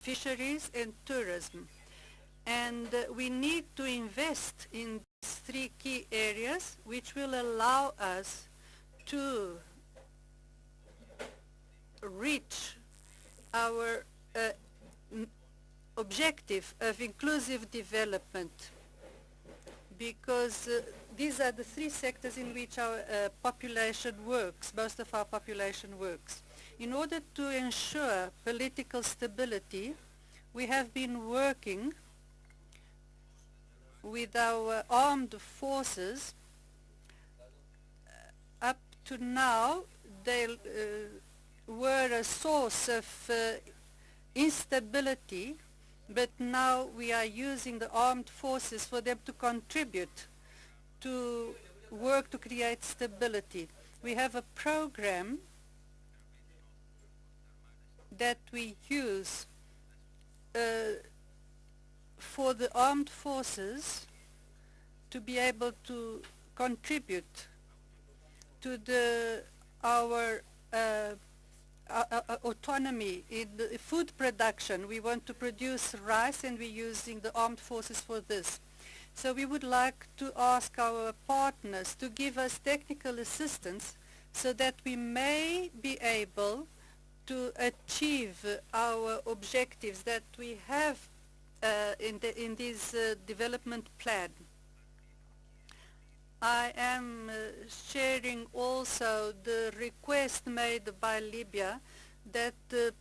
fisheries and tourism. And we need to invest in these three key areas, which will allow us to reach our objective of inclusive development, because these are the three sectors in which our population works, most of our population works. In order to ensure political stability, we have been working with our armed forces. Up to now, they were a source of instability, but now we are using the armed forces for them to contribute to work to create stability. We have a program that we use for the armed forces to be able to contribute to our autonomy in the food production. We want to produce rice, and we're using the armed forces for this. So we would like to ask our partners to give us technical assistance so that we may be able to achieve our objectives that we have in this development plan. I am sharing also the request made by Libya that the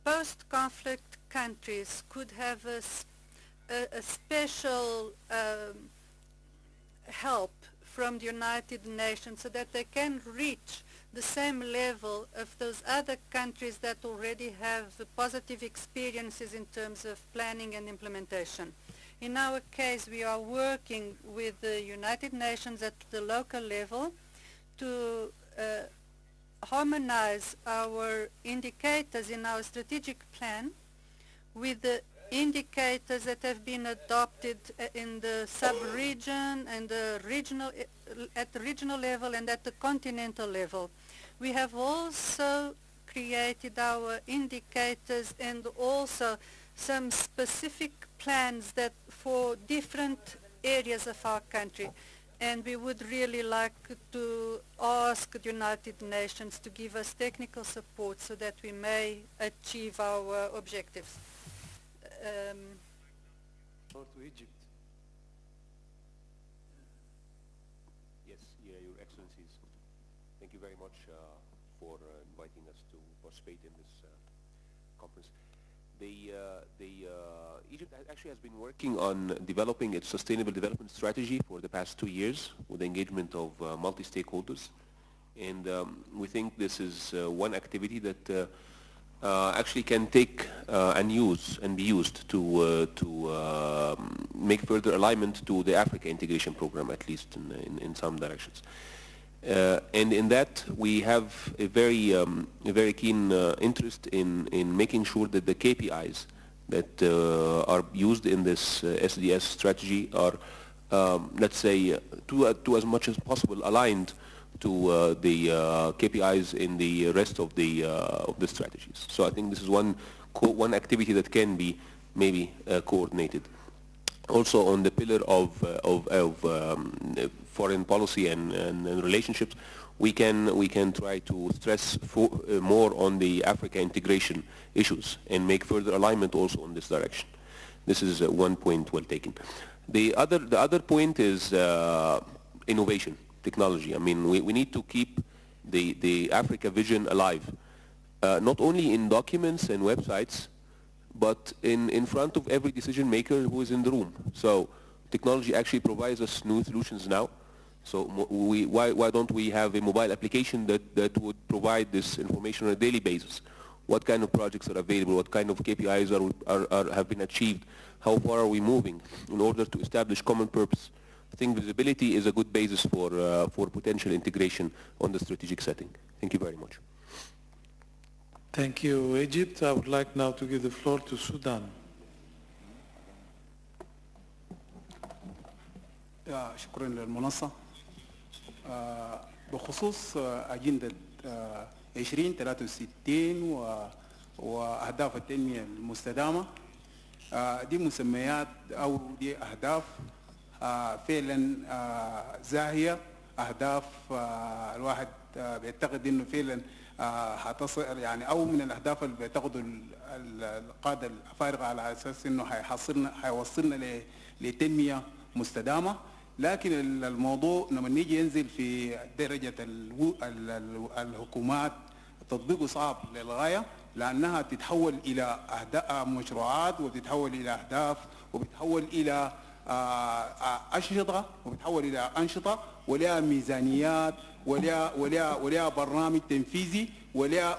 post-conflict countries could have a special help from the United Nations so that they can reach the same level of those other countries that already have positive experiences in terms of planning and implementation. In our case, we are working with the United Nations at the local level to harmonize our indicators in our strategic plan with the indicators that have been adopted in the sub-region and the regional, at the regional level and at the continental level. We have also created our indicators and also some specific plans that for different areas of our country. And we would really like to ask the United Nations to give us technical support so that we may achieve our objectives. Or to Egypt. Yes, yeah, Your Excellencies, thank you very much for inviting us to participate in this conference. Egypt actually has been working on developing its sustainable development strategy for the past 2 years with the engagement of multi-stakeholders. And we think this is one activity that actually can take and use and be used to make further alignment to the Africa integration program, at least in some directions. And in that we have a very keen interest in making sure that the KPIs that are used in this SDS strategy are, let's say, to as much as possible aligned to the KPIs in the rest of the strategies. So I think this is one activity that can be maybe coordinated. Also on the pillar of foreign policy and relationships, we can try to stress more on the Africa integration issues and make further alignment also in this direction. This is one point well taken. The other point is innovation, technology. I mean, we need to keep the Africa vision alive, not only in documents and websites, but in front of every decision maker who is in the room. So technology actually provides us new solutions now. So why don't we have a mobile application that would provide this information on a daily basis? What kind of projects are available? What kind of KPIs have been achieved? How far are we moving in order to establish common purpose? I think visibility is a good basis for potential integration on the strategic setting. Thank you very much. Thank you, Egypt. I would like now to give the floor to Sudan. شكرا للمنصة. بخصوص أجندة 2063 وأهداف التنمية المستدامة. دي مسميات أو دي أهداف فعلا زاهية، أهداف الواحد بيعتقد إنه فعلا هتصل، يعني أو من الأهداف اللي بيعتقدوا القادة الأفارقة على أساس إنه هيوصلنا لتنمية مستدامة. لكن الموضوع لما نيجي ينزل في درجة الحكومات تطبيقه صعب للغاية، لأنها تتحول إلى مشروعات، وتتحول إلى أهداف، وبتتحول إلى أشرطة، وبتتحول إلى أنشطة، ولها ميزانيات، ولها برنامج تنفيذي، ولها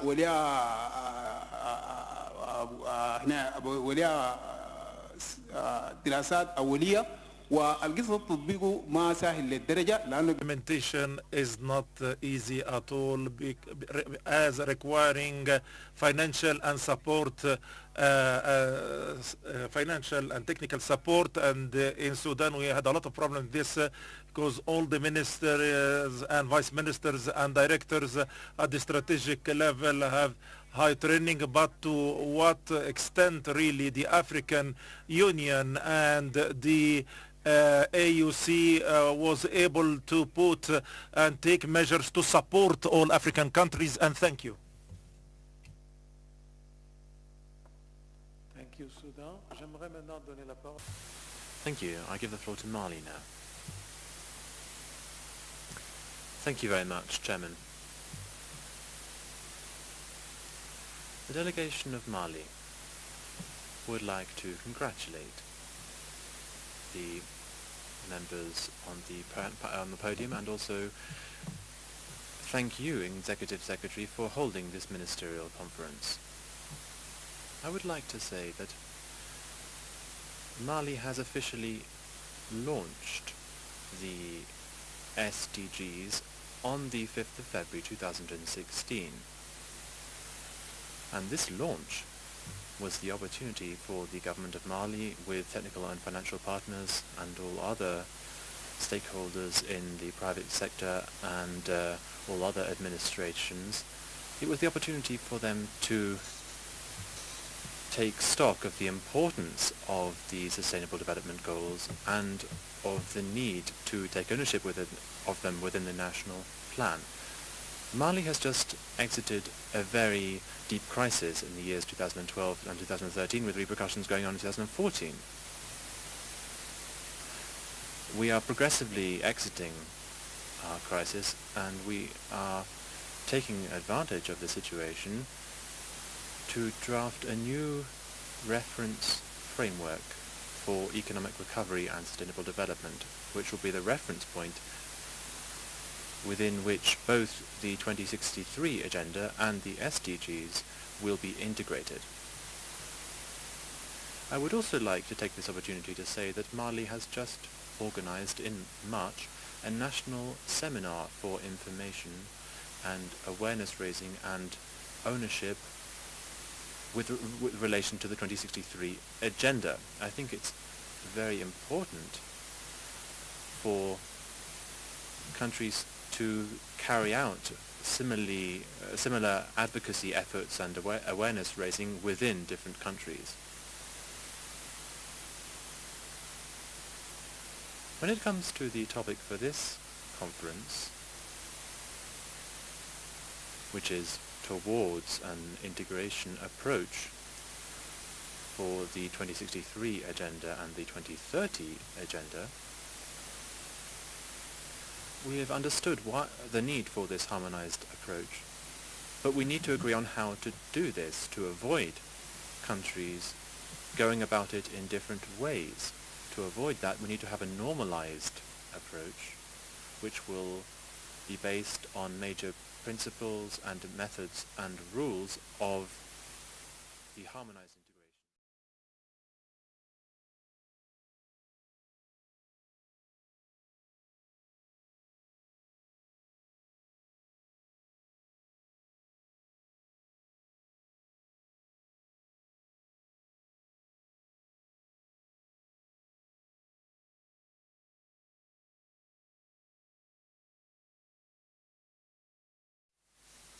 دراسات أولية. والقصة تطبيقه ما سهل للدرجة، لأنه implementation is not easy at all as requiring financial and support, financial and technical support. And in Sudan we had a lot of problems with this because all the ministers and vice ministers and directors at the strategic level have high training, but to what extent really the African Union and the AUC was able to put and take measures to support all African countries. And thank you. Thank you, Sudan. J'aimerais maintenant donner la parole. Thank you. I give the floor to Mali now. Thank you very much, Chairman. The delegation of Mali would like to congratulate the members on the podium, and also thank you, Executive Secretary, for holding this ministerial conference. I would like to say that Mali has officially launched the SDGs on the 5th of February 2016. And this launch was the opportunity for the government of Mali, with technical and financial partners and all other stakeholders in the private sector and all other administrations. It was the opportunity for them to take stock of the importance of the Sustainable Development Goals and of the need to take ownership of them within the national plan. Mali has just exited a very deep crisis in the years 2012 and 2013, with repercussions going on in 2014. We are progressively exiting our crisis, and we are taking advantage of the situation to draft a new reference framework for economic recovery and sustainable development, which will be the reference point within which both the 2063 agenda and the SDGs will be integrated. I would also like to take this opportunity to say that Mali has just organized in March a national seminar for information and awareness raising and ownership with relation to the 2063 agenda. I think it's very important for countries to carry out similar advocacy efforts and awareness raising within different countries. When it comes to the topic for this conference, which is towards an integration approach for the 2063 agenda and the 2030 agenda, we have understood the need for this harmonized approach, but we need to agree on how to do this to avoid countries going about it in different ways. To avoid that, we need to have a normalized approach, which will be based on major principles and methods and rules of the harmonized integration.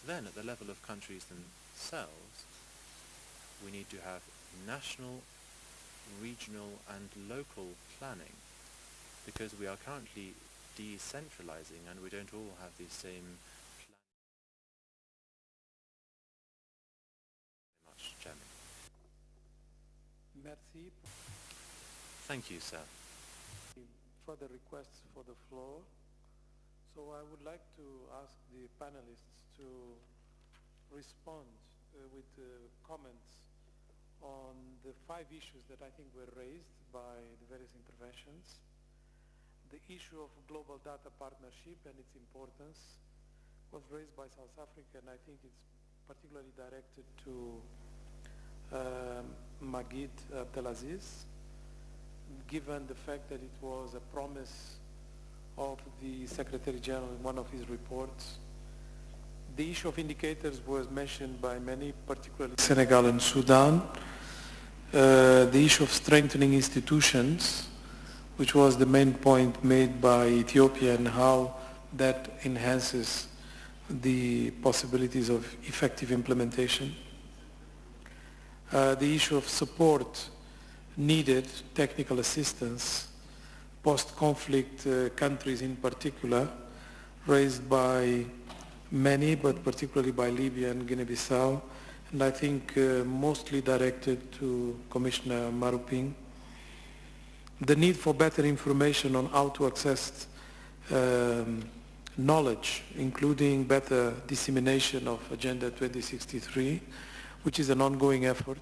Then, at the level of countries themselves, we need to have national, regional and local planning, because we are currently decentralizing and we don't all have the same plan. Very much, Chairman. Merci. Thank you, sir. Further requests for the floor. So I would like to ask the panelists to respond with comments on the 5 issues that I think were raised by the various interventions. The issue of global data partnership and its importance was raised by South Africa, and I think it's particularly directed to Magid Abdelaziz, given the fact that it was a promise of the Secretary General in one of his reports. The issue of indicators was mentioned by many, particularly Senegal and Sudan. The issue of strengthening institutions, which was the main point made by Ethiopia, and how that enhances the possibilities of effective implementation. The issue of support needed, technical assistance, post-conflict countries in particular, raised by many, but particularly by Libya and Guinea-Bissau, and I think mostly directed to Commissioner Maruping. The need for better information on how to access knowledge, including better dissemination of Agenda 2063, which is an ongoing effort.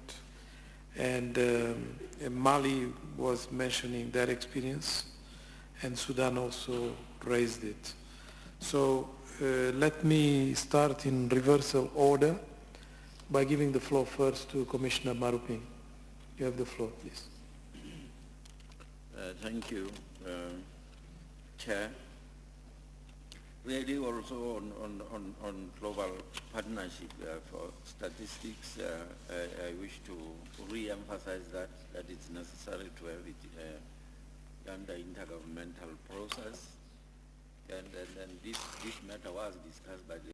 And Mali was mentioning that experience, and Sudan also raised it. So let me start in reversal order by giving the floor first to Commissioner Maruping. You have the floor, please. Thank you, Chair. Really also on global partnership for statistics, I wish to re-emphasize that it's necessary to have it under intergovernmental process. And this matter was discussed by the